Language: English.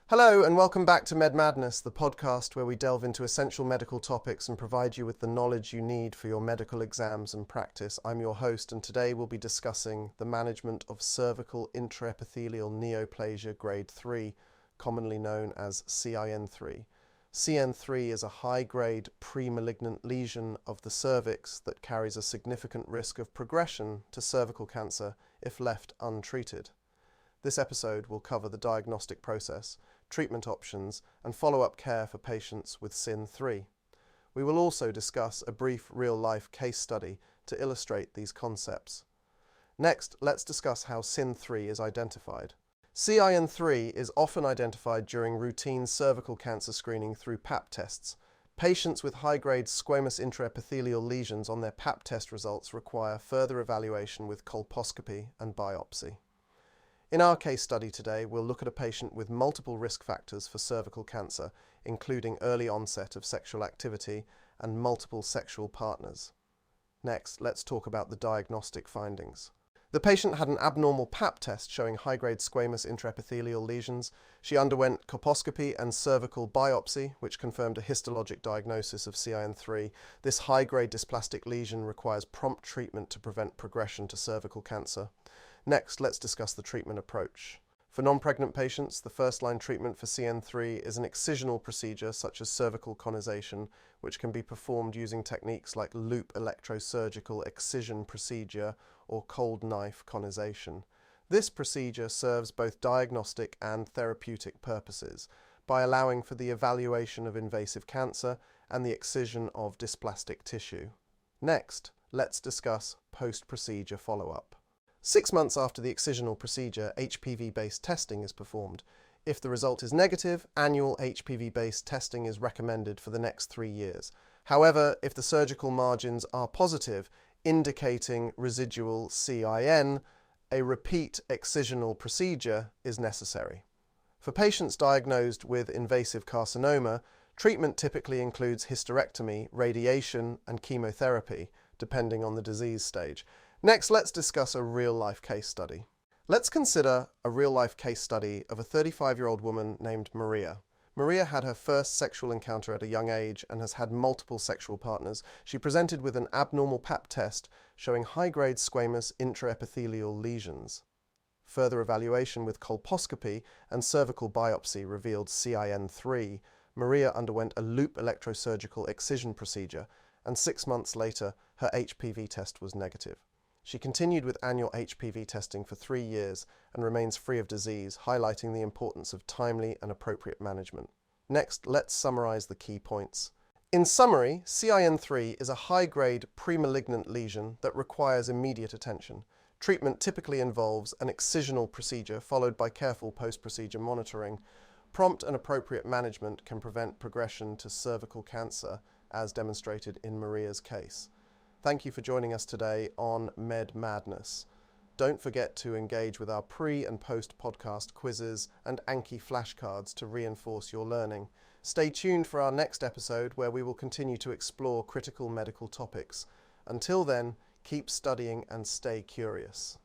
Hello and welcome back to Med Madness, the podcast where we delve into essential medical topics and provide you with the knowledge you need for your medical exams and practice. I'm your host, and today we'll be discussing the management of cervical intraepithelial neoplasia grade 3, commonly known as CIN3. CIN3 is a high-grade pre-malignant lesion of the cervix that carries a significant risk of progression to cervical cancer if left untreated. This episode will cover the diagnostic process, treatment options, and follow-up care for patients with CIN3. We will also discuss a brief real-life case study to illustrate these concepts. Next, let's discuss how CIN3 is identified. CIN3 is often identified during routine cervical cancer screening through Pap tests. Patients with high-grade squamous intraepithelial lesions on their Pap test results require further evaluation with colposcopy and biopsy. In our case study today, we'll look at a patient with multiple risk factors for cervical cancer, including early onset of sexual activity and multiple sexual partners. Next, let's talk about the diagnostic findings. The patient had an abnormal Pap test showing high-grade squamous intraepithelial lesions. She underwent colposcopy and cervical biopsy, which confirmed a histologic diagnosis of CIN3. This high-grade dysplastic lesion requires prompt treatment to prevent progression to cervical cancer. Next, let's discuss the treatment approach. For non-pregnant patients, the first-line treatment for CIN3 is an excisional procedure such as cervical conization, which can be performed using techniques like loop electrosurgical excision procedure or cold knife conization. This procedure serves both diagnostic and therapeutic purposes by allowing for the evaluation of invasive cancer and the excision of dysplastic tissue. Next, let's discuss post-procedure follow-up. 6 months after the excisional procedure, HPV-based testing is performed. If the result is negative, annual HPV-based testing is recommended for the next 3 years. However, if the surgical margins are positive, indicating residual CIN, a repeat excisional procedure is necessary. For patients diagnosed with invasive carcinoma, treatment typically includes hysterectomy, radiation, and chemotherapy, depending on the disease stage. Next, let's discuss a real-life case study. Let's consider a real-life case study of a 35-year-old woman named Maria. Maria had her first sexual encounter at a young age and has had multiple sexual partners. She presented with an abnormal Pap test showing high-grade squamous intraepithelial lesions. Further evaluation with colposcopy and cervical biopsy revealed CIN3. Maria underwent a loop electrosurgical excision procedure, and 6 months later, her HPV test was negative. She continued with annual HPV testing for 3 years and remains free of disease, highlighting the importance of timely and appropriate management. Next, let's summarize the key points. In summary, CIN3 is a high-grade pre-malignant lesion that requires immediate attention. Treatment typically involves an excisional procedure followed by careful post-procedure monitoring. Prompt and appropriate management can prevent progression to cervical cancer, as demonstrated in Maria's case. Thank you for joining us today on Med Madness. Don't forget to engage with our pre- and post-podcast quizzes and Anki flashcards to reinforce your learning. Stay tuned for our next episode where we will continue to explore critical medical topics. Until then, keep studying and stay curious.